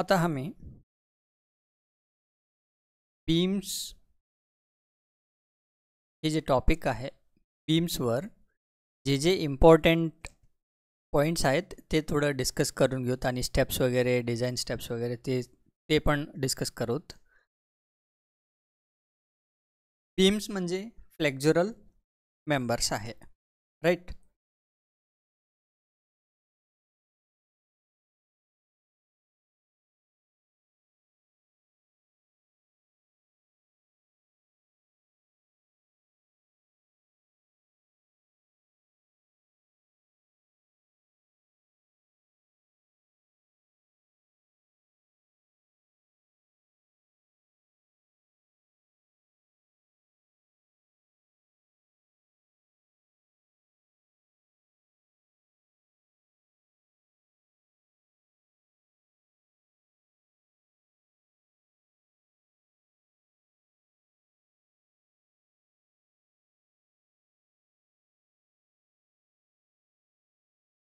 आता हमें बीम्स हे जे टॉपिक आहे बीम्सवर जे इम्पॉर्टंट पॉईंट्स आहेत ते थोडं डिस्कस करून घेऊत आणि स्टेप्स वगैरे डिझाईन स्टेप्स वगैरे ते पण डिस्कस करूत. बीम्स म्हणजे फ्लेक्झरल मेंबर्स आहे, राईट.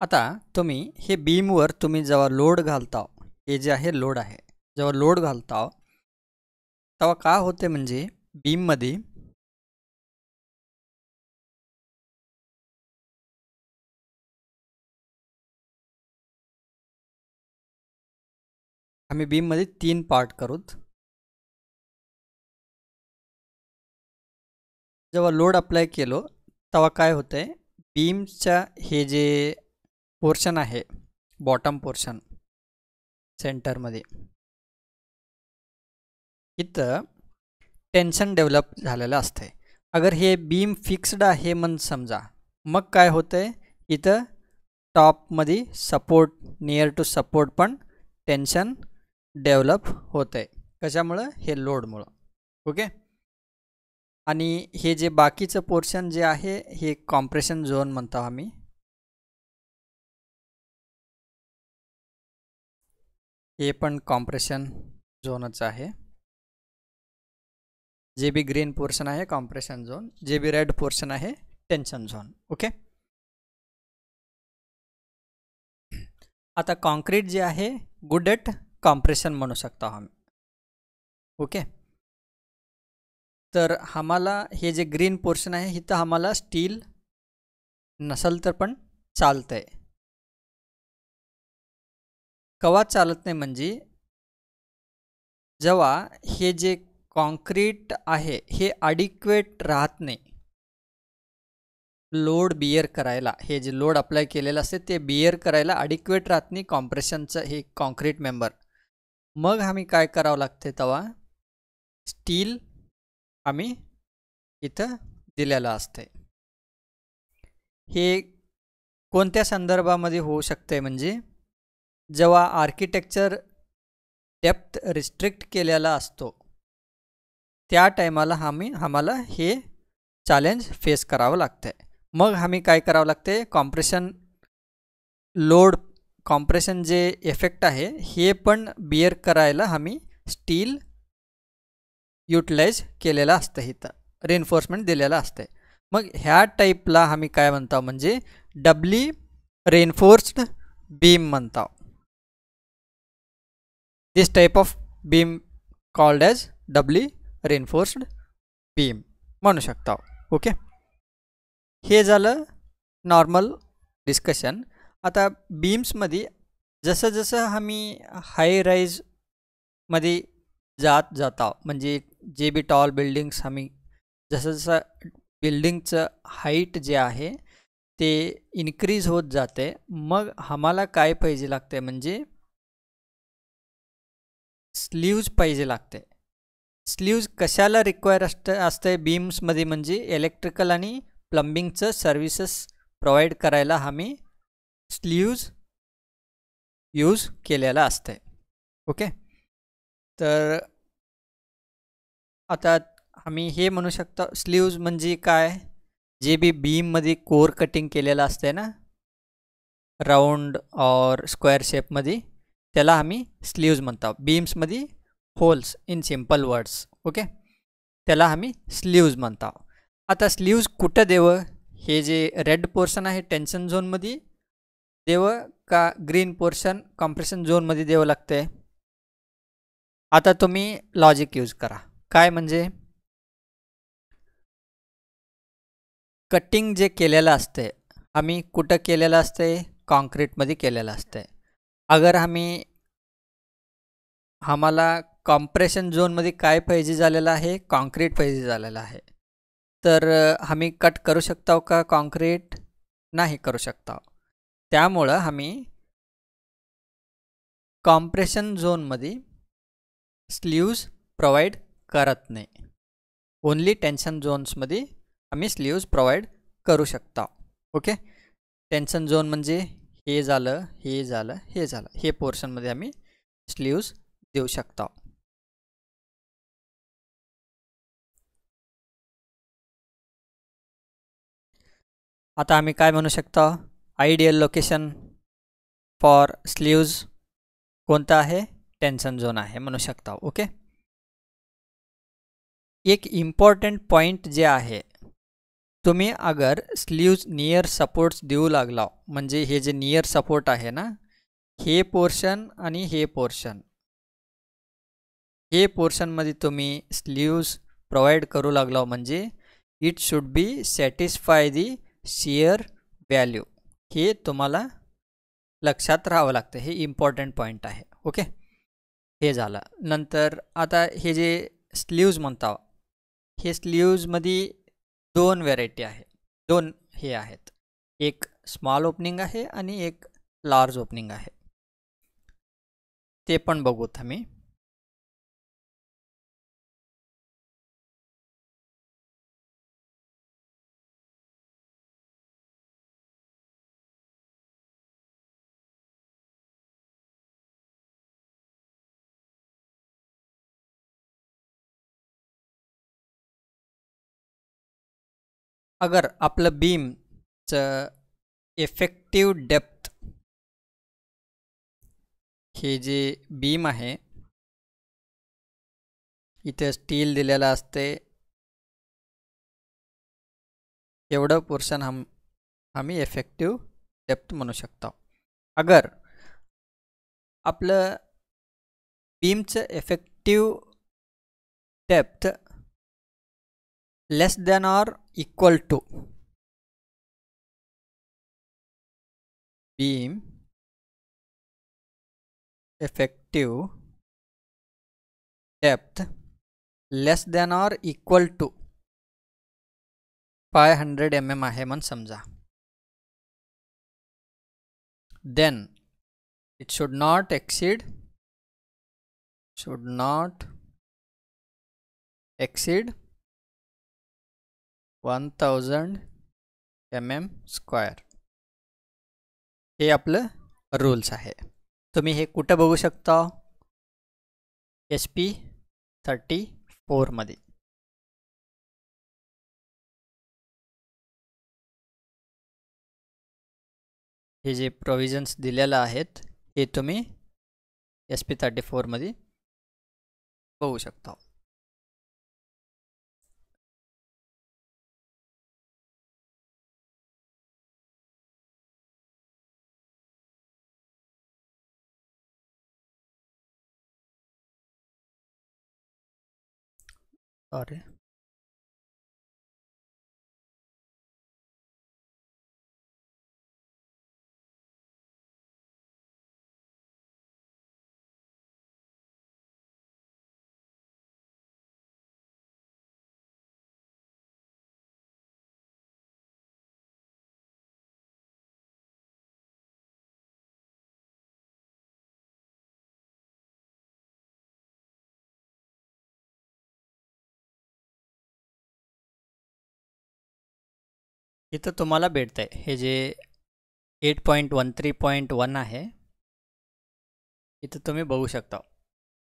आता तुम्ही हे बीमवर तुम्ही जेव्हा लोड घालता, हे जे आहे लोड आहे, जेव्हा लोड घालता तेव्हा काय होते म्हणजे बीममध्ये आम्ही बीममध्ये 3 पार्ट करूत. जेव्हा लोड अप्लाय केलो तेव्हा काय होतंय, बीमच्या हे जे पोर्शन आहे बॉटम पोर्शन सेंटरमध्ये इथं टेन्शन डेव्हलप झालेलं असते. अगर हे बीम फिक्स्ड आहे म्हणून समजा, मग काय होतंय इथं टॉपमध्ये सपोर्ट नियर टू सपोर्ट पण टेन्शन डेव्हलप होतंय. कशामुळं? हे लोडमुळं. ओके. आणि हे जे बाकीचं पोर्शन जे आहे हे कॉम्प्रेशन झोन म्हणतो आम्ही. हे पण कॉम्प्रेशन झोनच आहे. जे बी ग्रीन पोर्शन आहे कॉम्प्रेशन झोन, जे बी रेड पोर्शन आहे टेन्शन झोन. ओके. आता कॉन्क्रीट जे आहे गुड एट कॉम्प्रेशन म्हणू शकतो आम्ही. ओके. तर आम्हाला हे जे ग्रीन पोर्शन आहे इथं आम्हाला स्टील नसेल तर पण चालतंय. कवा चालत नाही म्हणजे जेव्हा हे जे कॉन्क्रीट आहे हे अडिक्वेट राहत नाही लोड बिअर करायला. हे जे लोड अप्लाय केलेलं असते ते बिअर करायला अडिक्वेट राहत नाही कॉम्प्रेशनचं हे कॉन्क्रीट मेंबर. मग आम्ही काय करावं लागते तेव्हा स्टील आम्ही इथं दिलेलं असते. हे कोणत्या संदर्भामध्ये होऊ शकते म्हणजे जेव्हा आर्किटेक्चर डेप्थ रिस्ट्रिक्ट केलेला असतो त्या टायमाला आम्हाला हे चॅलेंज फेस करावं लागतं. मग आम्ही काय करावं लागते, कॉम्प्रेशन लोड कॉम्प्रेशन जे इफेक्ट आहे हे पण बिअर करायला आम्ही स्टील युटिलाइज केलेलं असतं, इथं रेन्फोर्समेंट दिलेलं असते. मग ह्या टाईपला आम्ही काय म्हणतो म्हणजे डबली रेन्फोर्स्ड बीम म्हणतो. This type of beam called as doubly reinforced beam म्हणू शकता. ओके. हे झालं नॉर्मल डिस्कशन. आता बीम्समध्ये जसं जसं आम्ही हाय राईजमध्ये जाता म्हणजे जे बी टॉल बिल्डिंग्स आम्ही जसं जसं बिल्डिंगचं हाईट जे आहे ते इन्क्रीज होत जाते, मग आम्हाला काय पाहिजे लागते म्हणजे स्लीव्ज पाहिजे लागते. स्लीव्ज कशाला रिक्वायर असते बीम्समध्ये म्हणजे इलेक्ट्रिकल आणि प्लंबिंगचं सर्व्हिसेस प्रोव्हाइड करायला आम्ही स्लीव्ज यूज केलेला असते. ओके. तर आता आम्ही हे म्हणू शकतो स्लीव्ज म्हणजे काय, जे बी बीममध्ये कोर कटिंग केलेलं असते ना राऊंड और स्क्वेअर शेपमध्ये, त्याला आम्ही स्लीव्ज म्हणतो. बीम्समध्ये holes in simple words. Okay. त्याला आम्ही स्लीव्ज म्हणतो. आता स्लीव्ज कुठं देवं, हे जे रेड पोर्शन आहे टेन्शन झोनमध्ये देवं का ग्रीन पोर्शन कॉम्प्रेशन झोनमध्ये द्यावं लागते. आता तुम्ही लॉजिक यूज करा. काय म्हणजे कटिंग जे केलेलं असते आम्ही कुठं केलेलं असते, कॉन्क्रीटमध्ये केलेलं असते. अगर आम्हाला कॉम्प्रेशन झोनमध्ये काय पाहिजे झालेलं आहे, कॉन्क्रीट पाहिजे झालेलं आहे, तर आम्ही कट करू शकतो का कॉन्क्रीट? नाही करू शकतो. त्यामुळं आम्ही कॉम्प्रेशन झोनमध्ये स्लीव्ज प्रोव्हाइड करत नाही. ओनली टेन्शन झोन्समध्ये आम्ही स्लीव्ज प्रोव्हाइड करू शकतो. ओके, टेन्शन झोन म्हणजे हे झालं, हे झालं, हे झालं, हे पोर्शनमध्ये आम्ही स्लीव्ज देऊ शकतो. आता आम्ही काय म्हणू शकतो, आयडियल लोकेशन फॉर स्लीव्ज कोणतं आहे, टेन्शन झोन आहे म्हणू शकता. ओके, एक इम्पॉर्टंट पॉइंट जे आहे, तुम्ही अगर स्लीव्ज नियर सपोर्ट्स देऊ लागला, म्हणजे हे जे नियर सपोर्ट आहे ना, हे पोर्शन आणि हे पोर्शन, हे पोर्शनमध्ये तुम्ही स्लीव्ज प्रोव्हाइड करू लागला, म्हणजे it should B satisfy the shear value. हे तुम्हाला लक्षात राहावं लागतं, हे इम्पॉर्टंट पॉईंट आहे. ओके, हे झालं. नंतर आता हे जे स्लीव्ज म्हणता, हे स्लीव्जमध्ये दोन व्हेरायटी आहे, दोन हे आहेत, एक स्मॉल ओपनिंग आहे आणि एक लार्ज ओपनिंग आहे. ते पण बघूत आम्ही. अगर आपलं बीमचं इफेक्टिव्ह डेप्थ, हे जे बीम आहे इथे स्टील दिलेलं असते, एवढं पोर्शन आम्ही इफेक्टिव्ह डेप्थ म्हणू शकतो. अगर आपलं बीमचं effective depth less than or equal to beam effective depth less than or equal to 500 mm आहे म्हणून समजा, then it should not exceed 1000 mm². हे आपलं रूल्स आहे. तुम्ही हे कुठं बघू शकता, SP 34 मध्ये. हे जे प्रोव्हिजन्स दिलेलं आहेत हे तुम्ही SP 34 मध्ये बघू शकता. अरे इथं तुम्हाला भेटतंय हे जे 8.13.1 आहे, इथं तुम्ही बघू शकता.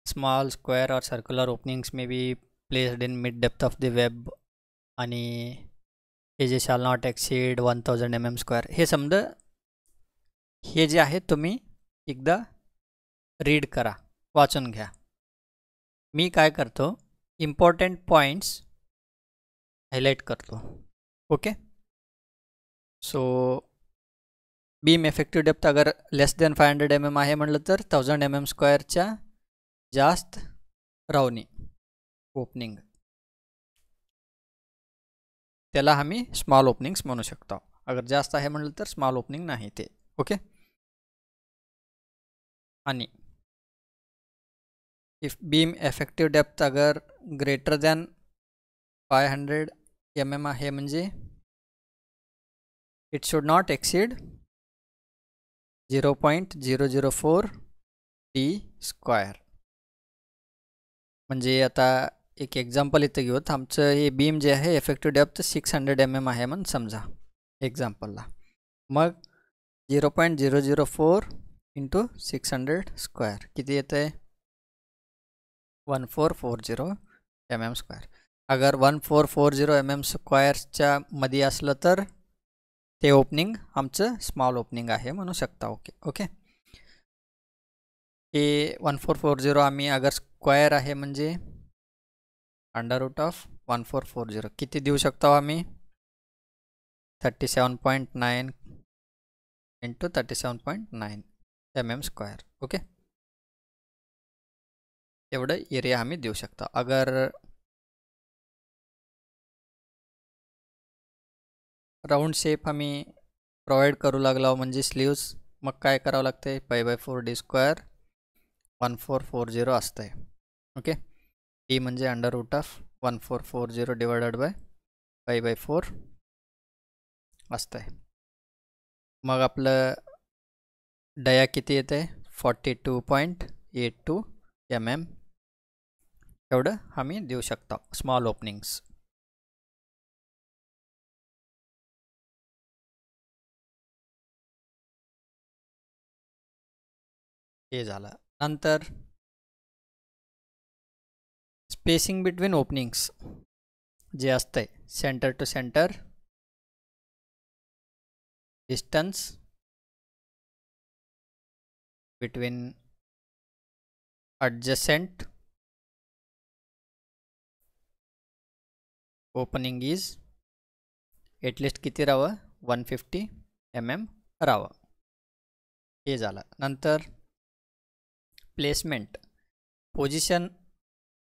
स्मॉल स्क्वेअर और circular openings may be placed in mid depth of the web, आणि हे जे शाल नॉट एक्सीड 1000 mm². हे समजा हे जे आहे तुम्ही एकदा रीड करा, वाचून घ्या. मी काय करतो, इम्पॉर्टंट पॉईंट्स हायलाइट करतो. Okay, so beam effective depth अगर लेस दॅन 500 mm आहे म्हटलं तर 1000 mm² जास्त रावणी ओपनिंग, त्याला आम्ही स्मॉल ओपनिंग्स म्हणू शकतो. अगर जास्त आहे म्हटलं तर स्मॉल ओपनिंग नाही ते. ओके. आणि इफ बीम इफेक्टिव्ह डेप्थ अगर ग्रेटर दॅन 500 mm आहे म्हणजे it should not exceed 0.004 d square. म्हणजे आता एक एक्झाम्पल इथं घेऊत. आमचं हे बीम जे आहे इफेक्टिव्ह डेप्थ 600 mm आहे म्हणून समजा एक्झाम्पलला. मग 0.004 इंटू 600 स्क्वायर किती येतं आहे? 1440 mm स्क्वायर. अगर 1440 mm स्क्वायरच्या मध्ये असलं तर ते ओपनिंग आमचं स्मॉल ओपनिंग आहे म्हणू शकता. ओके. हे 1440 आम्ही अगर स्क्वायर आहे म्हणजे √1440 किती देऊ शकतो आम्ही? 37.9 इंटू 37.9 mm स्क्वायर. ओके. एवढं एरिया आम्ही देऊ शकतो. अगर राऊंड शेप आम्ही प्रोव्हाइड करू लागलो म्हणजे स्लीव्स, मग काय करावं लागतं? π/4 d स्क्वायर 1440 असतं आहे. ओके. d म्हणजे √1440 डिवायडेड बाय π/4 असतं आहे. मग आपलं डाया किती येतं आहे? 42.82 mm. एवढं आम्ही देऊ शकतो स्मॉल ओपनिंग्स. हे झालं. नंतर स्पेसिंग बिटवीन ओपनिंग्स जे असतंय centre to centre distance between adjacent opening is at least किती राहावं? 150 mm राहावं. हे झालं. नंतर placement position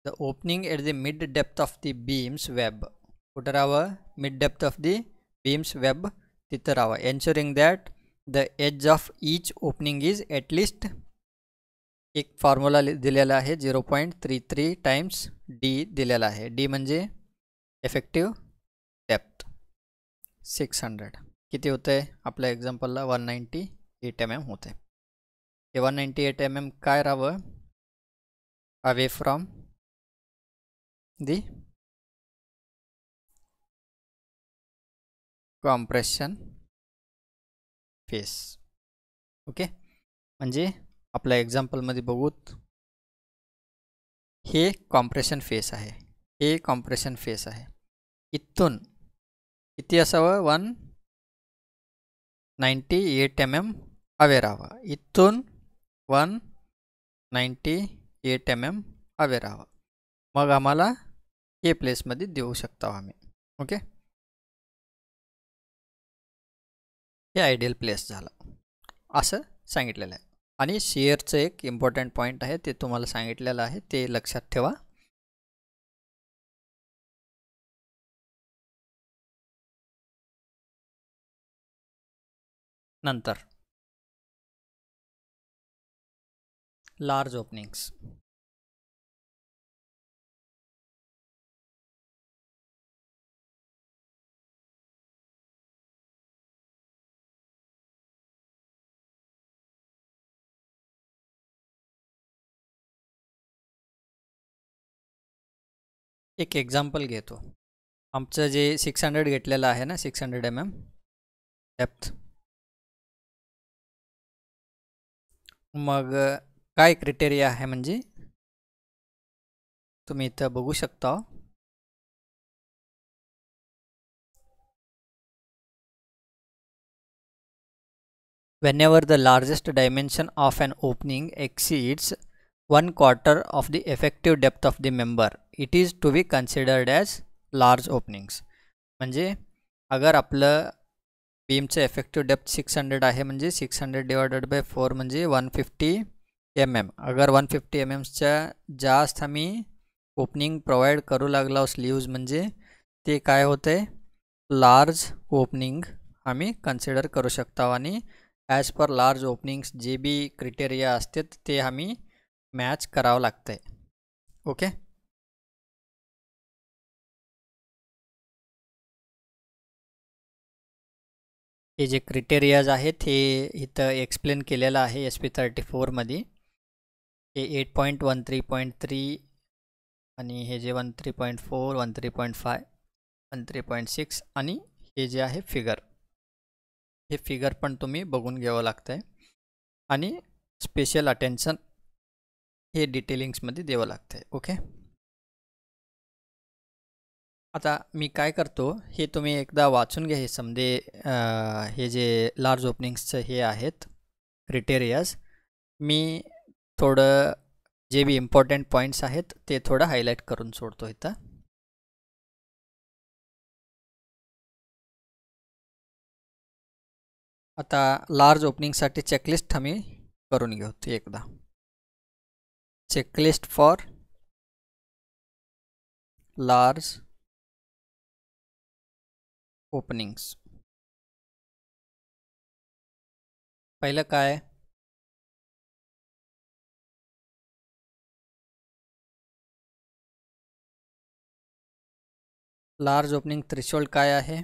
the opening at the mid depth of the beams web. कुठं राहावं? Mid depth of the beams web तिथं राहावं. Ensuring that the edge of each opening is at least एक फॉर्म्युला दिलेला आहे 0.33 टाइम्स डी दिलेला आहे. डी म्हणजे इफेक्टिव्ह डेप्थ 600 किती होतं आहे? आपल्या एक्झाम्पलला 198 mm होतं आहे. हे 198 mm काय राहावं? Away from the compression face. Okay. म्हणजे आपल्या एक्झाम्पलमध्ये बघूत हे कॉम्प्रेशन फेस आहे, हे कॉम्प्रेशन फेस आहे. इथून किती असावं? 198 mm अवे राहावं. इथून 198 mm अवे राहावं. मग आम्हाला हे प्लेसमध्ये देऊ शकतो आम्ही. ओके. हे आयडियल प्लेस झालं असं सांगितलेलं आहे. आणि शेअरचं एक इम्पॉर्टंट पॉईंट आहे ते तुम्हाला सांगितलेलं आहे, ते लक्षात ठेवा. नंतर लार्ज ओपनिंग्स. एक एक्झाम्पल घेतो. आमचं जे 600 घेतलेलं आहे ना, 600 mm डेप्थ. मग काय क्रायटेरिया आहे म्हणजे तुम्ही इथं बघू शकता. Whenever the largest dimension of an opening exceeds 1/4 of the effective depth of the member, it is to be considered as large openings. म्हणजे अगर आपलं बीमचं इफेक्टिव्ह डेप्थ 600 आहे म्हणजे 600 डिवायडेड बाय 4 म्हणजे 150 अगर 150 च्या जास्त आम्ही ओपनिंग प्रोव्हाइड करू लागलो स्लीव्ज म्हणजे ते काय होते लार्ज ओपनिंग आम्ही कन्सिडर करू शकतो आणि ॲज पर लार्ज ओपनिंग्स जे बी क्रिटेरिया असतात ते आम्ही मॅच करावं लागतंय. ओके. हे जे क्रिटेरियाज आहेत हे इथं एक्सप्लेन केलेलं आहे SP34मध्ये. हे 8.13.3 आणि हे जे 13.4 13.5 13.6 आणि हे जे आहे फिगर, हे फिगर पण तुम्ही बघून घ्यावं लागतं आहे आणि स्पेशल अटेन्शन हे डिटेलिंग्समध्ये द्यावं लागतं आहे. ओके. आता मी काय करतो हे तुम्ही एकदा वाचून घ्या. हे समजे हे जे लार्ज ओपनिंग्सचं हे आहेत क्रिटेरियाज, मी थोडं जे बी इम्पॉर्टंट पॉईंट्स आहेत ते थोडं हायलाईट करून सोडतो इथं. आता लार्ज ओपनिंगसाठी चेकलिस्ट आम्ही करून घेऊ एकदा. Checklist for large openings. पहिलं काय, लार्ज ओपनिंग थ्रेशोल्ड काय आहे,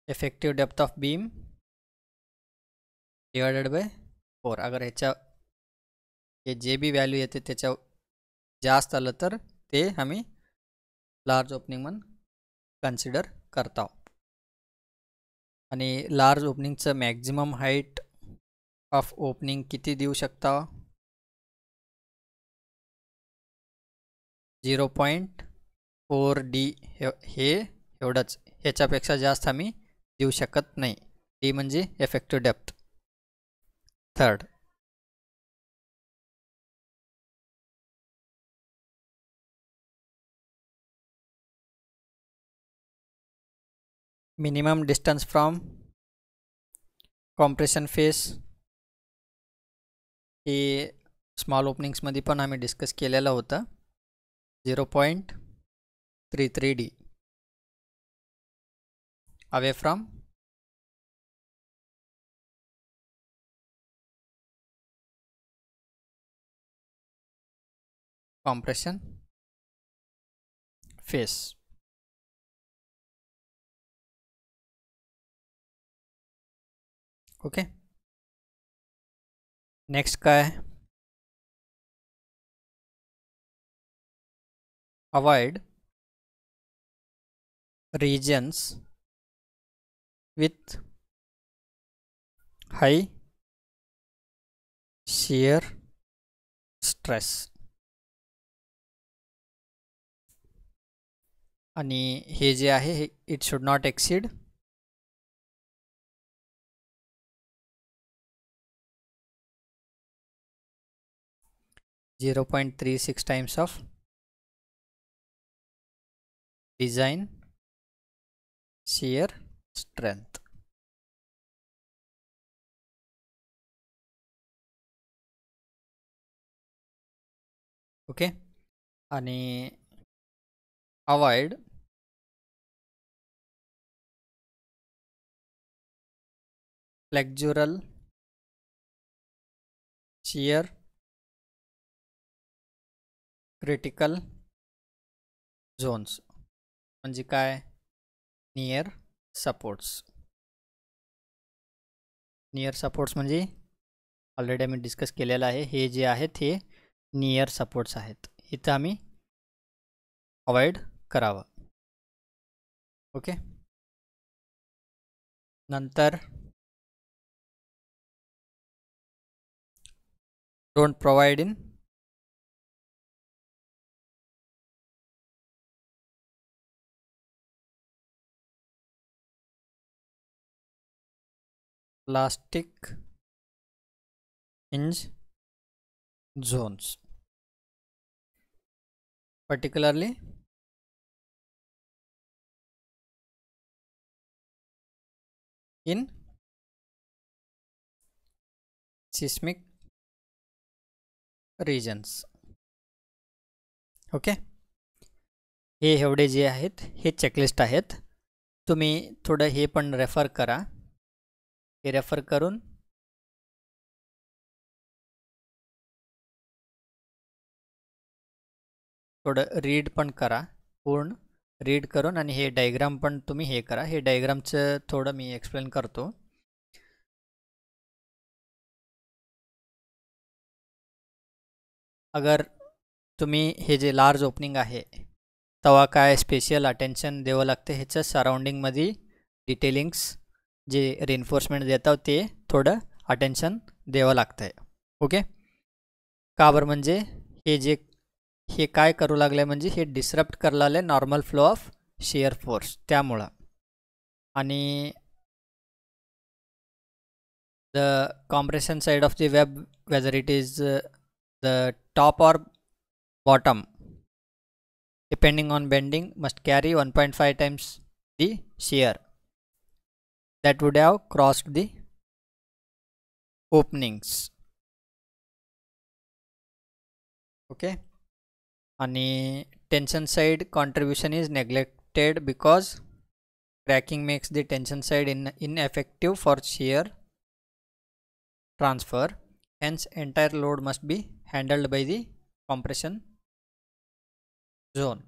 effective depth of beam divided by 4. अगर ह्याच्या हे जे बी व्हॅल्यू येते त्याच्या जास्त आलं तर ते आम्ही लार्ज ओपनिंग म्हणून कन्सिडर करतो. आणि लार्ज ओपनिंगचं मॅक्झिमम हाईट ऑफ ओपनिंग किती देऊ शकता, 0.4D हे एवढंच, ह्याच्यापेक्षा जास्त आम्ही देऊ शकत नाही. डी म्हणजे effective depth. Third, minimum distance from compression face. हे स्मॉल ओपनिंग्समध्ये पण आम्ही डिस्कस केलेलं होतं, 0.33D away from compression face. Okay. Next काय, avoid regions with high shear stress. आणि हे जे आहे हे it should not exceed 0.36 times of design shear strength. Okay. आणि अवॉइड फ्लेक्झुरल shear critical zones म्हणजे काय, नियर सपोर्ट्स. नियर सपोर्ट्स म्हणजे ऑलरेडी आम्ही डिस्कस केलेलं आहे, हे जे आहेत हे नियर सपोर्ट्स आहेत, इथं आम्ही अवॉइड करावं. ओके. नंतर don't provide in plastic hinge zones, particularly in seismic regions. Okay, हे एवढे जे आहेत हे चेकलिस्ट आहेत. तुम्ही थोडं हे पण रेफर करा. हे रेफर करून थोडं रीड पण करा, पूर्ण रीड करून, आणि हे डायग्राम पण तुम्ही हे करा. हे डायग्रामचं थोडं मी एक्सप्लेन करतो. अगर तुम्ही हे जे लार्ज ओपनिंग आहे तेव्हा काय स्पेशल अटेन्शन द्यावं लागते, ह्याचं सराउंडिंगमध्ये डिटेलिंग्स जे रिइन्फोर्समेंट देतात ते थोडं अटेन्शन द्यावं लागतं आहे. ओके, का बरं, म्हणजे हे काय करू लागलं आहे, म्हणजे हे डिस्रप्ट करू लागलं आहे normal flow of shear force, त्यामुळं. आणि the compression side of the web, whether it is the top or bottom, depending on bending, must carry 1.5 times the shear that would have crossed the openings. Okay, आणि tension side contribution is neglected because cracking makes the tension side ineffective for shear transfer. Hence entire load must be handled by the compression zone.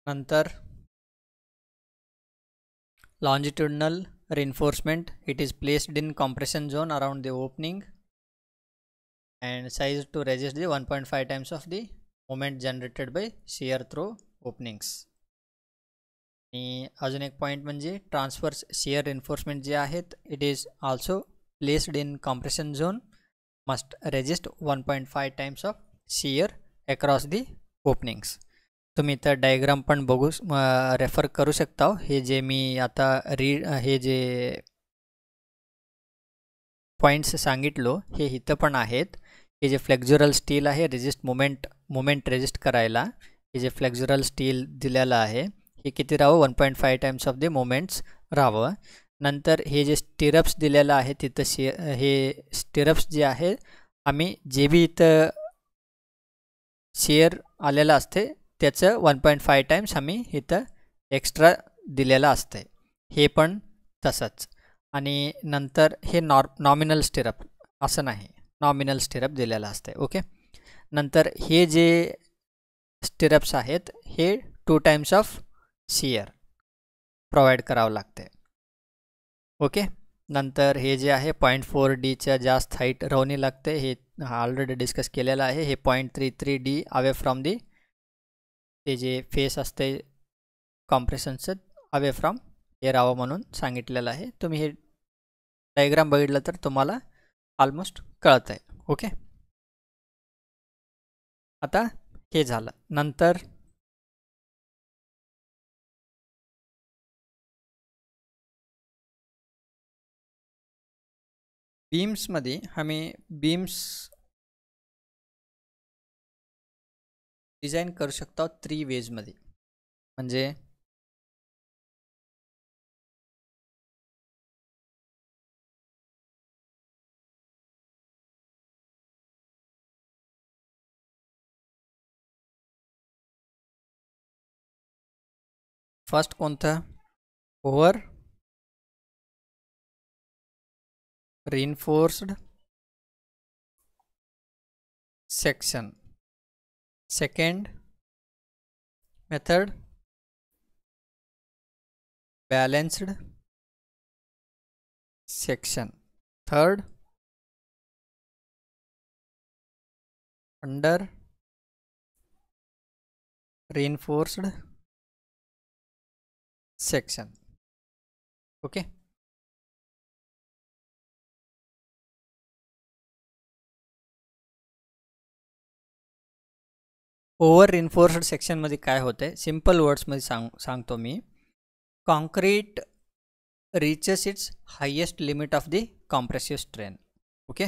नंतर longitudinal reinforcement, it is placed in compression zone around the opening and sized to resist the 1.5 times of the moment generated by shear through openings. आणि अजून एक point म्हणजे transfers shear enforcement जे आहेत, it is also placed in compression zone, must resist 1.5 times of shear across the openings. तुम्ही तर diagram पण बघू रेफर करू शकता. हे जे मी आता हे जे पॉईंट्स सांगितलो हे इथं पण आहेत. हे जे फ्लेक्झुरल स्टील आहे रेजिस्ट मोमेंट रेजिस्ट करायला, हे जे फ्लेक्झुरल स्टील दिलेलं आहे हे किती राहावं, 1.5 टाइम्स ऑफ द मोमेंट्स राहावं. नंतर हे जे स्टिरप्स दिलेलं आहे तिथं हे स्टिरप्स जे आहे आम्ही जे बी इथं शिअर आलेलं असते त्याचं 1.5 टाइम्स आम्ही इथं एक्स्ट्रा दिलेलं असते, हे पण तसंच. आणि नंतर हे नॉमिनल स्टिरप असं नाही, नॉमिनल स्टिरप दिलेलं असते. ओके, नंतर हे जे स्टिरप्स आहेत हे 2 टाइम्स ऑफ शिअर प्रोव्हाइड करावं लागते. ओके, नंतर हे जे आहे 0.4D जास्त हाईट राहून लागते, हे ऑलरेडी डिस्कस केलेलं आहे. हे 0.33D अवे फ्रॉम दी ते जे फेस असते कॉम्प्रेशनचं अवे फ्रॉम हे राहावं म्हणून सांगितलेलं आहे. तुम्ही हे डायग्राम बघितलं तर तुम्हाला ऑलमोस्ट कळत आहे. ओके, आता हे झालं. नंतर बीम्समध्ये आम्ही बीम्स डिझाईन करू शकतो 3 वेजमध्ये. म्हणजे फर्स्ट कोणतं, over reinforced section. Second method, balanced section. Third, under reinforced section. Okay, over reinforced सेक्शनमध्ये काय होते, सिम्पल वर्ड्समध्ये सांगतो मी. Concrete reaches its highest limit of the compressive strain. Okay,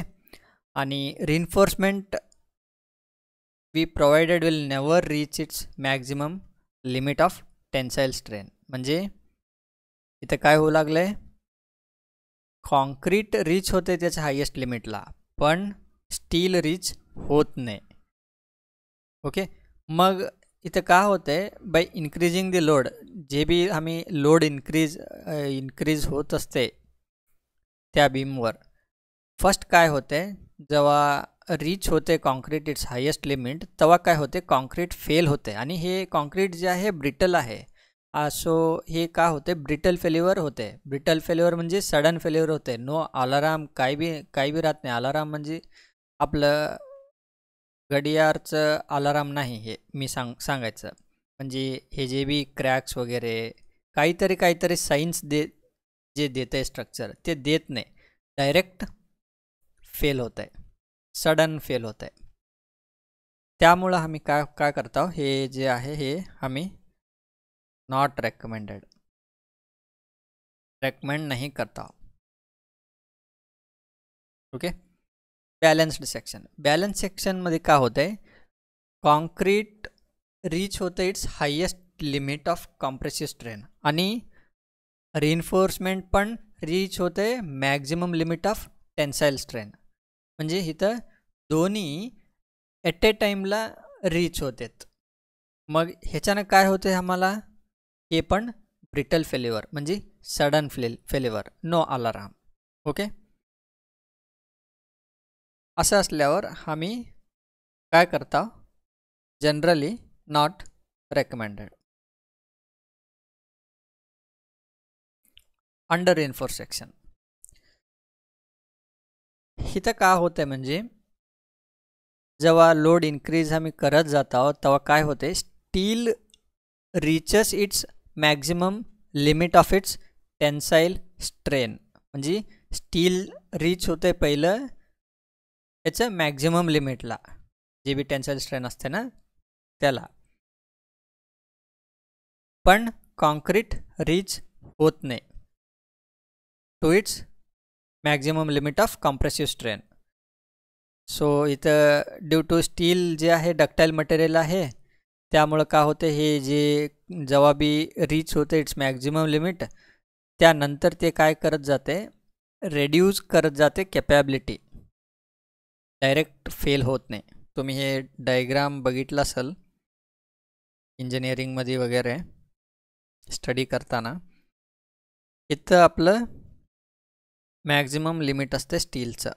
आणि reinforcement we provided will never reach its maximum limit of tensile strain. म्हणजे इथं काय होऊ लागलं आहे, कॉन्क्रीट रीच होते त्याच्या हायेस्ट लिमिटला पण स्टील रीच होत नाही. ओके, मग इथं काय होतं आहे, बाय इन्क्रीजिंग द लोड, जे बी आम्ही लोड इन्क्रीज होत असते त्या बीमवर, फर्स्ट काय होते, जेव्हा रीच होते कॉन्क्रीट इट्स हायेस्ट लिमिट, तेव्हा काय होते, कॉन्क्रीट फेल होते. आणि हे कॉन्क्रीट जे आहे ब्रिटल आहे. सो हे का होते, ब्रिटल फेल्युअर होते. ब्रिटल फेल्युअर म्हणजे सडन फेल्युअर होते. नो अलाराम, काही बी राहत नाही. अलाराम म्हणजे आपलं घडियाळचं अलाराम नाही, हे मी सांगायचं म्हणजे हे जे बी क्रॅक्स वगैरे काहीतरी सायन्स जे देत आहे स्ट्रक्चर, ते देत नाही. डायरेक्ट फेल होत आहे, सडन फेल होत आहे. त्यामुळं आम्ही काय करतो, हे जे आहे हे आम्ही नॉट रेकमेंड नहीं करता. ओके, बॅलन्स्ड सेक्शनमध्ये काय होतं आहे, कॉन्क्रीट रीच होते it's highest limit of compressive strain आणि रिइन्फोर्समेंट पण रीच होते maximum limit of tensile strain. म्हणजे इथं दोन्ही ॲट ए टाईमला रीच होतात. मग ह्याच्यानं काय होते आम्हाला, हे पण ब्रिटल फेल्युअर म्हणजे sudden failure, no alarm. Okay, असं असल्यावर आम्ही काय करता, generally not recommended. Under reinforce section, इथं का होतं म्हणजे जेव्हा लोड इन्क्रीज आम्ही करत जात आहोत तेव्हा काय होते, steel reaches it's maximum limit of its tensile strain. म्हणजे स्टील रीच होते पहिलं त्याचं मॅक्झिमम लिमिटला, जे बी टेन्साईल स्ट्रेन असते ना त्याला, पण कॉन्क्रीट रीच होत नाही to its maximum limit of compressive strain. So इथं ड्यू टू स्टील जे आहे डक्टाईल मटेरियल आहे, त्यामुळं का होते, हे जे जेव्हा बी रीच होते इट्स मॅक्झिमम लिमिट, त्यानंतर ते काय करत जाते, रेड्यूस करत जाते कॅपॅबिलिटी, डायरेक्ट फेल होत नाही. तुम्ही हे डायग्राम बघितलं असेल इंजिनिअरिंगमध्ये वगैरे स्टडी करताना. इथं आपलं मॅक्झिमम लिमिट असते स्टीलचं.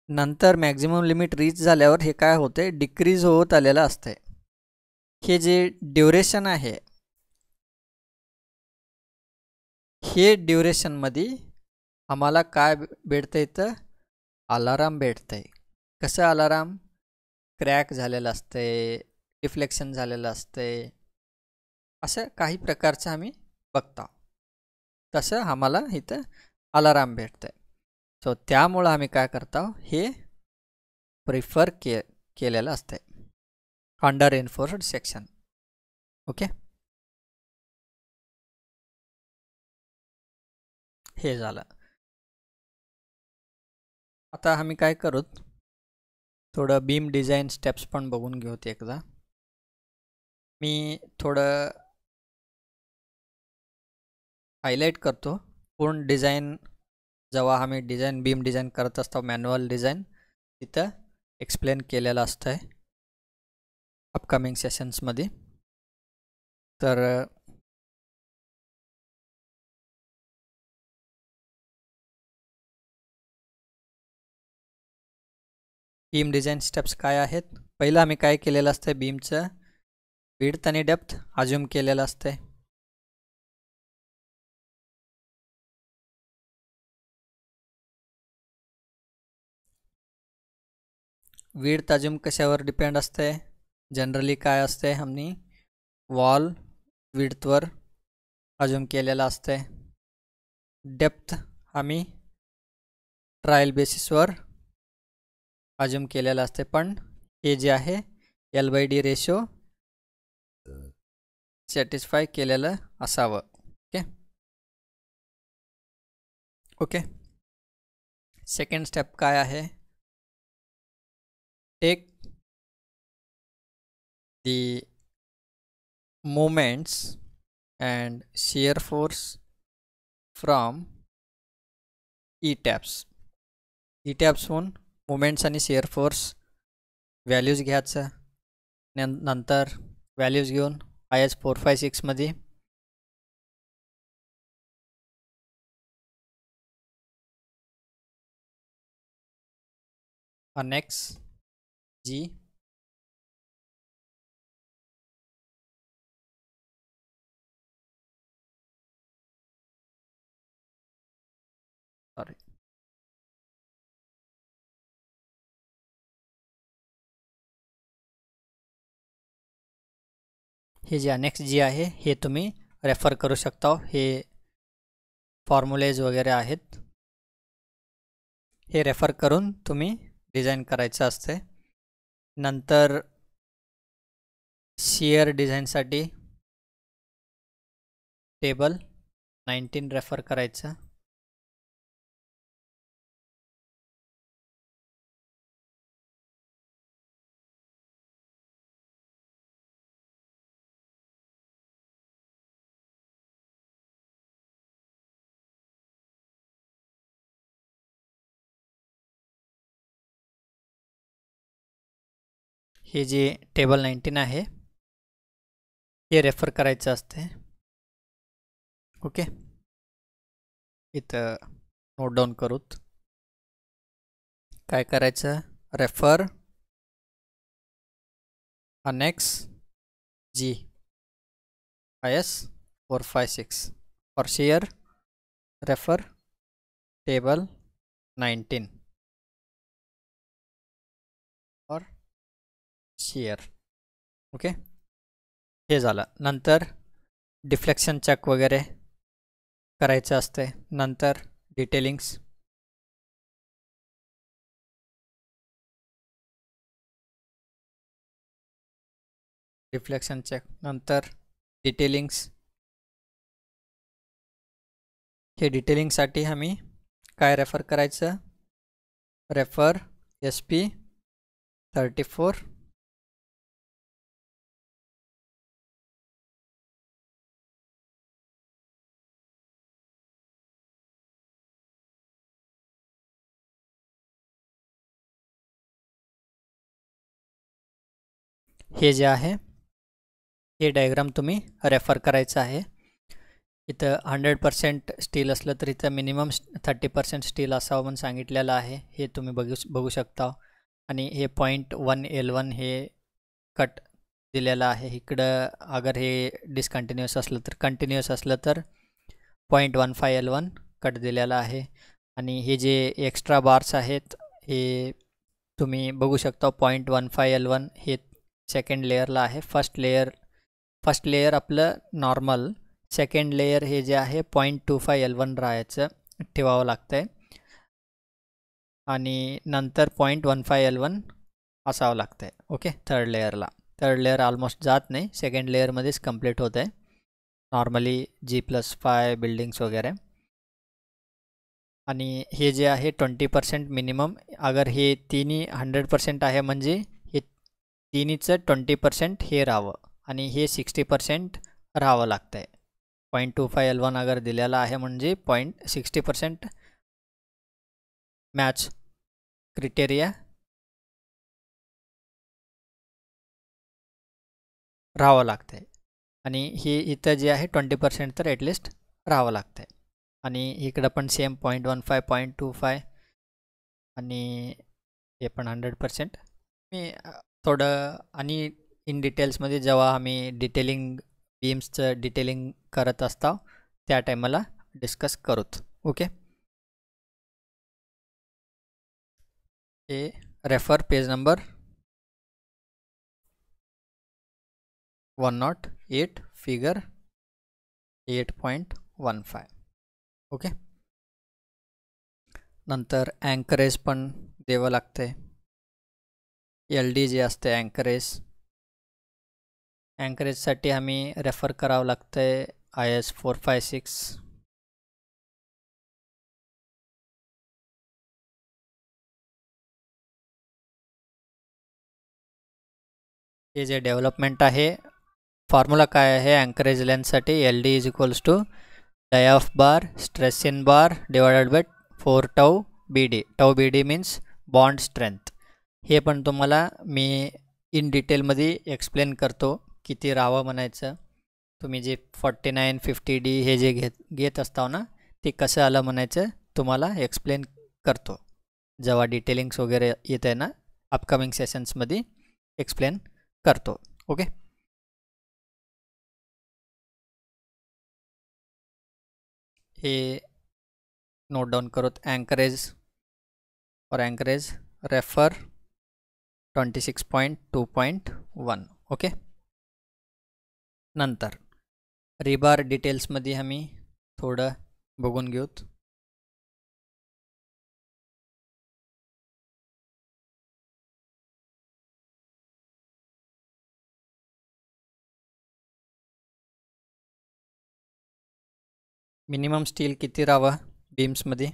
नंतर मॅक्झिमम लिमिट रीच झाल्यावर हे काय होते, डिक्रीज होत आलेलं असते. हे जे ड्युरेशन आहे, हे ड्युरेशनमध्ये आम्हाला काय भेटतं, इथं अलाराम भेटतंय. कसं अलाराम, क्रॅक झालेलं असते, डिफ्लेक्शन झालेलं असते, असं काही प्रकारचं आम्ही बघतो. तसं आम्हाला इथं अलाराम भेटतंय. सो त्यामुळं आम्ही काय करतो, हे प्रिफर केलेलं असते अंडर रिइन्फोर्स्ड सेक्शन. ओके, हे झालं. आता आम्ही काय करू, थोडं बीम डिझाईन स्टेप्स पण बघून घेऊत एकदा. मी थोडं हायलाईट करतो पूर्ण डिझाईन. जेव्हा आम्ही बीम डिझाईन करत असतो मॅन्युअल डिझाईन, तिथं एक्सप्लेन केलेलं असतं आहे अपकमिंग सेशन्समध्ये. तर बीम डिझाईन स्टेप्स काय आहेत, पहिलं आम्ही काय केलेलं असतं, बीमचं विड्थ आणि डेप्थ अज्युम केलेलं असतं. विड्थ अज्युम कशावर डिपेंड असते, जनरली काय असते, आम्ही वॉल विड्थवर अज्युम केलेलं असते. डेप्थ आम्ही ट्रायल बेसिसवर अज्युम केलेलं असते, पण हे जे आहे L/D रेशो सॅटिस्फाय केलेलं असावं. ओके ओके, सेकंड स्टेप काय आहे, take the moments and shear force from E-tabs. E-tabsहून मोमेंट्स आणि शिअर फोर्स व्हॅल्यूज घ्यायचं, नंतर व्हॅल्यूज घेऊन IS 456 मध्ये annex G सॉरी हे जे अनेक्स जी आहे हे तुम्ही रेफर करू शकता. हे फॉर्म्युलेज वगैरे आहेत, हे रेफर करून तुम्ही डिझाईन करायचं असते. नंतर शियर डिझाईनसाठी टेबल 19 रेफर करायचं. हे जे टेबल 19 आहे हे रेफर करायचं असते. ओके, इथं नोट डाऊन करूत. काय करायचं, रेफर अनेक्स जी IS 456 और शेयर रेफर टेबल 19 और शेयर. ओके, हे झालं. नंतर डिफ्लेक्शन चेक वगैरे करायचं असते. नंतर डिटेलिंग्स, डिफ्लेक्शन चेक नंतर डिटेलिंग्स. हे डिटेलिंगसाठी आम्ही काय रेफर करायचं, रेफर SP 34 हे जे आहे हे डायग्राम तुम्ही रेफर करायचं आहे. इथं 100% स्टील असलं तर इथं मिनिमम 30% स्टील असावं म्हणून सांगितलेलं आहे. हे तुम्ही बघू शकता. आणि हे 0.1L1 हे कट दिलेलं आहे. इकडं अगर हे डिस्कंटिन्युअस असलं तर, कंटिन्युअस असलं तर 0.15L1 कट दिलेला आहे. आणि हे जे एक्स्ट्रा बार्स आहेत हे तुम्ही बघू शकता. 0.15L1 हे सेकंड लेयरला आहे. फर्स्ट लेयर आपलं नॉर्मल, सेकंड लेयर हे जे आहे 0.25L1 राहायचं ठेवावं लागतं आहे. आणि नंतर 0.15L1 असावं लागतं आहे. ओके, थर्ड लेयर ऑलमोस्ट जात नाही, सेकंड लेयरमध्येच कंप्लीट होत आहे नॉर्मली G+5 बिल्डिंग्स वगैरे. आणि हे जे आहे 20% मिनिमम, अगर हे तिन्ही 100% आहे म्हणजे हे तिन्हीचं 20% हे राहावं आणि हे 60% राहावं लागतं आहे. 0.25L1 अगर दिलेला आहे म्हणजे 60% मॅच क्रिटेरिया राहावं लागतं आहे. आणि हे इथं जे आहे 20% तर ॲटलिस्ट राहावं लागतं आहे. आणि इकडं पण सेम 0.15 0.25 आणि हे पण 100%. मी थोडं आणि इन डिटेल्समध्ये जेव्हा आम्ही बीम्सचं डिटेलिंग करत असतो त्या टायमाला डिस्कस करूत. ओके, हे refer page number 108 figure 8.15. Okay, नंतर अँकरेज पण द्यावं लागते. LD जे असते अँकरेजसाठी आम्ही रेफर करावं लागतं आहे IS 456. हे जे डेव्हलपमेंट आहे फॉर्म्युला काय आहे अँकरेज लेंथसाठी L D is equals to dia of bar stress in bar divided by 4 tau B D. Tau B D means bond strength. हे पण तुम्हाला मी इन डिटेलमध्ये एक्सप्लेन करतो किती राहावं म्हणायचं. तुम्ही जे 49 50 डी हे जे घेत असता ना ते कसं आलं म्हणायचं तुम्हाला एक्सप्लेन करतो जेव्हा डिटेलिंग्स वगैरे येत आहे ना अपकमिंग सेशन्समध्ये एक्सप्लेन करतो. ओके. हे नोट डाऊन करोत. Anchorage for anchorage refer 26.2.1. Okay. नंतर रिबार डिटेल्समध्ये आम्ही थोडं बघून घेऊत. मिनिमम स्टील किती राहावं बीम्समध्ये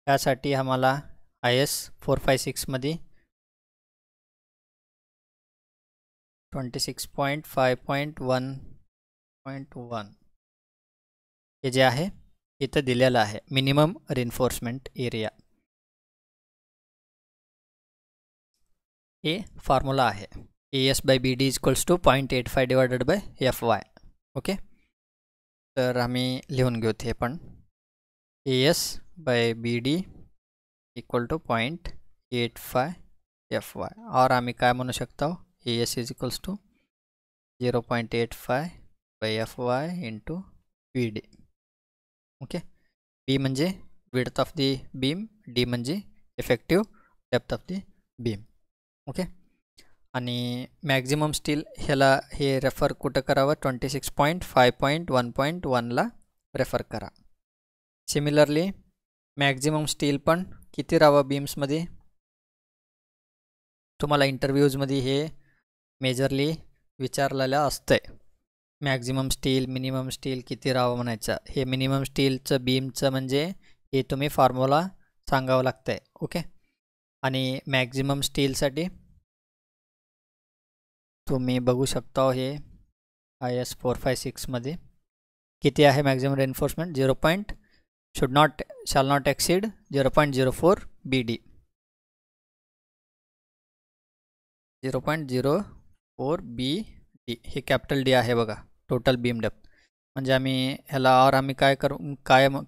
त्यासाठी आम्हाला IS 456 मध्ये 26.5.1.1 हे जे आहे इथं दिलेलं आहे मिनिमम रिन्फोर्समेंट एरिया. हे फॉर्म्युला आहे AS by BD is equals to 0.85 divided by FY. Okay. तर आम्ही लिहून घेऊत हे पण AS by BD equal to 0.85 FY और आम्ही काय म्हणू शकतो AS is equals to 0.85 by FY into BD. Okay. B म्हणजे width of the beam, D म्हणजे effective depth of the beam. Okay. आणि मॅक्झिमम स्टील ह्याला हे रेफर कुठं करावं 26.5.1.1 ला रेफर करा. सिमिलरली मॅक्झिमम स्टील पण किती राहावं बीम्समध्ये तुम्हाला इंटरव्ह्यूजमध्ये हे मेजरली विचारलेलं असतंय. मॅक्झिमम स्टील मिनिमम स्टील किती राहावं म्हणायचं. हे मिनिमम स्टीलचं बीमचं म्हणजे हे तुम्ही फॉर्म्युला सांगावं लागतंय. ओके. आणि मॅक्झिमम स्टीलसाठी तुम्ही बघू शकता हे IS 456 मध्ये किती आहे maximum reinforcement shall not exceed 0.04 BD. 0.04 BD हे कॅपिटल D आहे बघा टोटल बीम डेप्थ. म्हणजे आम्ही ह्याला और आम्ही काय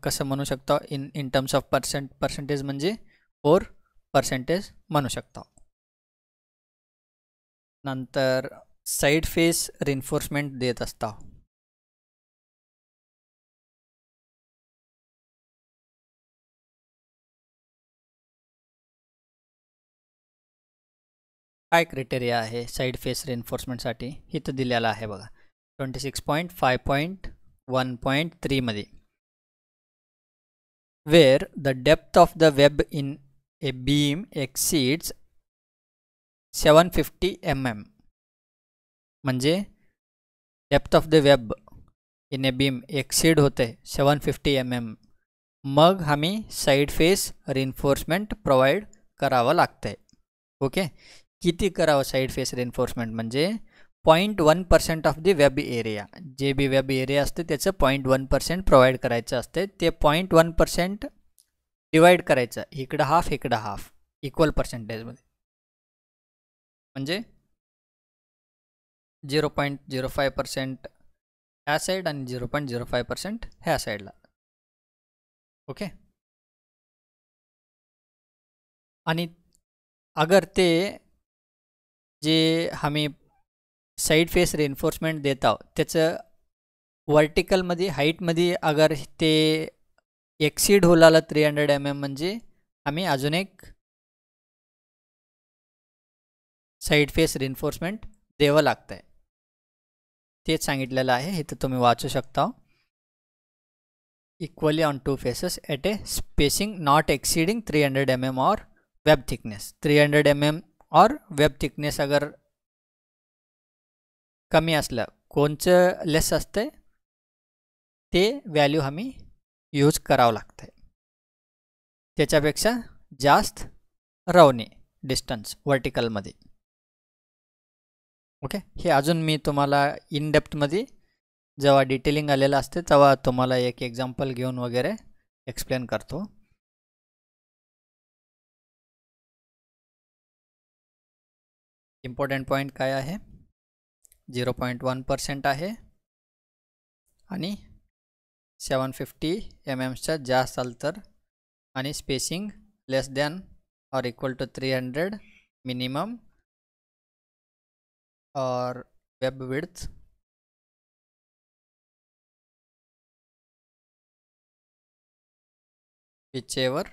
कसं म्हणू शकतो इन टर्म्स ऑफ पर्सेंटेज म्हणजे 4% म्हणू शकतो. नंतर साइड फेस रिन्फोर्समेंट देत असता. काय क्रायटेरिया आहे साइड फेस रिन्फोर्समेंटसाठी इथं दिलेला आहे बघा 26.5.1.3 मध्ये where the depth of the web in a beam exceeds 750 mm. म्हणजे depth of the web in a beam exceed होते 750 mm मग आम्ही साइड फेस रिन्फोर्समेंट प्रोव्हाइड करावं लागतंय. ओके. किती करावं साइड फेस रिन्फोर्समेंट म्हणजे 0.1% ऑफ द वेब एरिया. जे बी वेब एरिया असते त्याचं 0.1% प्रोव्हाइड करायचं असते. ते 0.1% डिवाइड करायचं इकडं हाफ इक्वल पर्सेंटेजमध्ये म्हणजे 0.05% ह्या साईड आणि 0.05% ह्या साईडला. ओके. आणि अगर ते जे आम्ही साइड फेस रिन्फोर्समेंट देत आहोत त्याचं वर्टिकलमध्ये हाईटमध्ये अगर ते एक्सीड होलाला 300 mm म्हणजे आम्ही अजून एक साइड फेस रिन्फोर्समेंट द्यावं लागतंय. तेच सांगितलेलं आहे इथं तुम्ही वाचू शकता. Equally on two faces at a spacing not exceeding 300 mm और वेब थिकनेस. 300 mm और वेब थिकनेस अगर कमी असलं कोणचं लेस असते ते व्हॅल्यू आम्ही यूज करावं लागतंय. त्याच्यापेक्षा जास्त राहू नये. डिस्टन्स वर्टिकलमध्ये. ओके, हे अजून मी तुम्हाला इन डेप्थमध्ये जेव्हा डिटेलिंग आलेलं असते तेव्हा तुम्हाला एक एक्झाम्पल घेऊन वगैरे एक्सप्लेन करतो. इम्पॉर्टंट पॉईंट काय आहे, 0.1% आहे आणि 750 mmच्या जास्त असेल तर, आणि स्पेसिंग लेस दॅन और इक्वल टू 300 मिनिमम, और web width whichever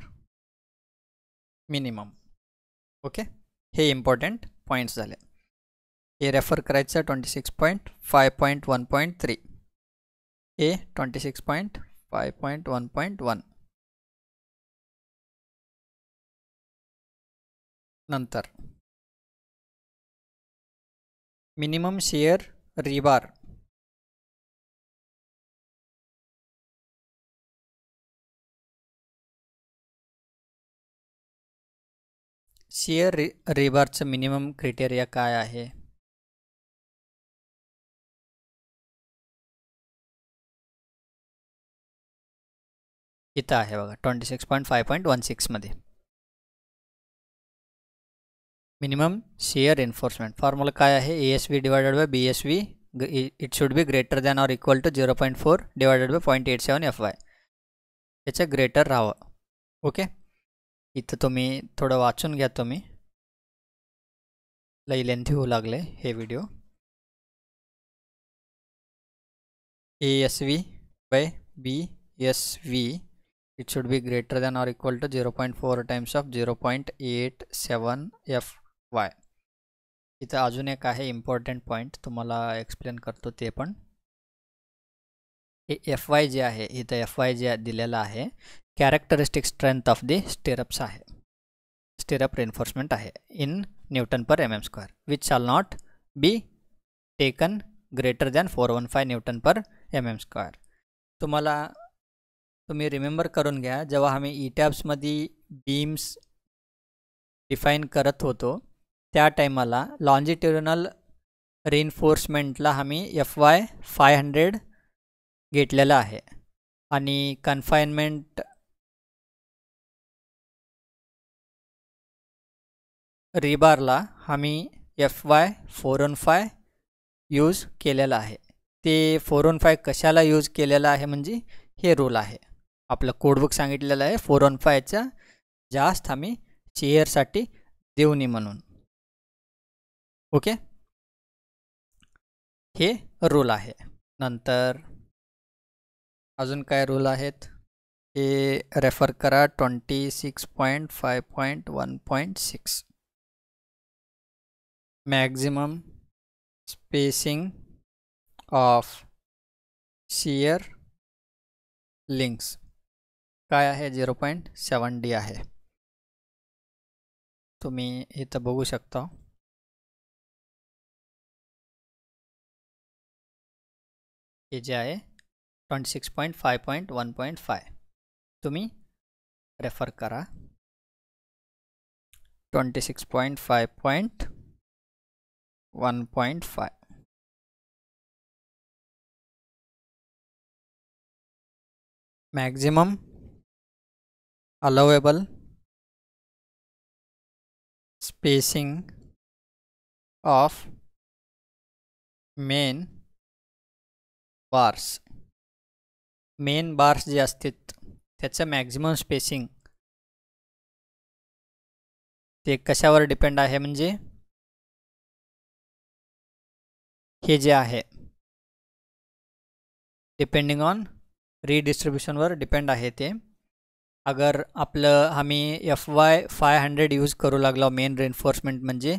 minimum. Okay, हे इम्पॉर्टंट पॉईंट्स झाले. हे रेफर करायचं 26.5.1.3, हे 26.5.1.1. नंतर मिनिमम शियर रीबार. शियर रीबारचं मिनिमम क्रायटेरिया काय आहे? इथं आहे बघा 26.5.16 मध्ये. मिनिमम शियर एन्फोर्समेंट फॉर्म्युला काय आहे? ASV divided by BSV, it should be greater than or equal to 0.4 divided by 0.87 FY. याच्या ग्रेटर राहावं. ओके, इथं तुम्ही थोडं वाचून घ्या, तुम्ही लई लेंथी होऊ लागले हे video. ASV by BSV, it should be greater than or equal to 0.4 times of 0.87 FY. इथं अजून एक आहे इम्पॉर्टंट पॉईंट, तुम्हाला एक्सप्लेन करतो ते पण. हे FY जे आहे, इथं FY जे दिलेलं आहे characteristic strength of the stirrups आहे, स्टिरप रेन्फोर्समेंट आहे in newton per mm², which shall not be taken greater than 415 Newton per mm². तुम्ही रिमेंबर करून घ्या, जेव्हा आम्ही ईटॅब्समध्ये बीम्स डिफाईन करत होतो त्या टायमाला लॉन्जिट्युडिनल रिइन्फोर्समेंटला आम्ही FY 500 घेतलेलं आहे आणि कन्फाइनमेंट रीबारला आम्ही FY 415 यूज केलेला आहे. ते 415 कशाला यूज केलेला आहे म्हणजे हे रूल आहे, आपलं कोडबुक सांगितलेलं आहे 415च्या जास्त आम्ही चेअरसाठी देऊ नये म्हणून. ओके, हे रूल आहे. नंतर अजून काय रूल आहेत हे रेफर करा 26.5.1.6. Maximum spacing of shear links काय आहे? 0.7D आहे. तुम्ही इथं बघू शकता. हे जे आहे 26.5.1.5 तुम्ही रेफर करा. 26.5.1.5 maximum allowable spacing of main bars. Main bars जे असतात त्याचं मॅक्झिमम स्पेसिंग ते कशावर डिपेंड आहे म्हणजे हे जे आहे डिपेंडिंग ऑन रीडिस्ट्रीब्युशनवर डिपेंड आहे ते. अगर आपलं आम्ही FY 500 यूज करू लागलो मेन रेन्फोर्समेंट म्हणजे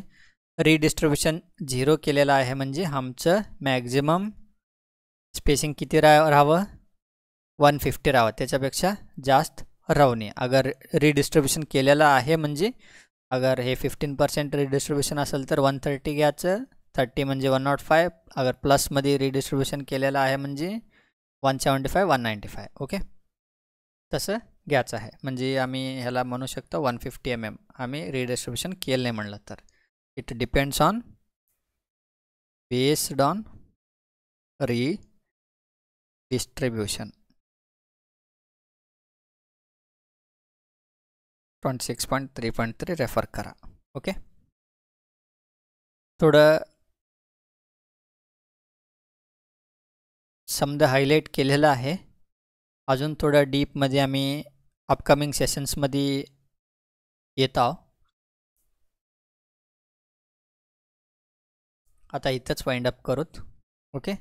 रीडिस्ट्रीब्युशन 0 केलेलं आहे म्हणजे आमचं मॅक्झिमम स्पेसिंग किती राहावं? 150 राहावं, त्याच्यापेक्षा जास्त राहू नये. अगर रीडिस्ट्रीब्युशन केलेलं आहे म्हणजे अगर हे 15% रीडिस्ट्रीब्युशन असेल तर 130 घ्यायचं, 30 म्हणजे 105. अगर प्लसमध्ये रीडिस्ट्रीब्युशन केलेलं आहे म्हणजे 175 195. ओके, तसं घ्यायचा आहे. म्हणजे आम्ही ह्याला म्हणू शकतो 150 mm आम्ही रिडिस्ट्रीब्युशन केलं नाही म्हणलं तर. It depends on based on redistribution. 26.3.3 refer करा. ओके, थोडं समजा हायलाईट केलेलं आहे. अजून थोडं डीपमध्ये आम्ही अपकमिंग सेशन्समध्ये येत आहोत. आता इथंच वाइंड अप करूत. ओके.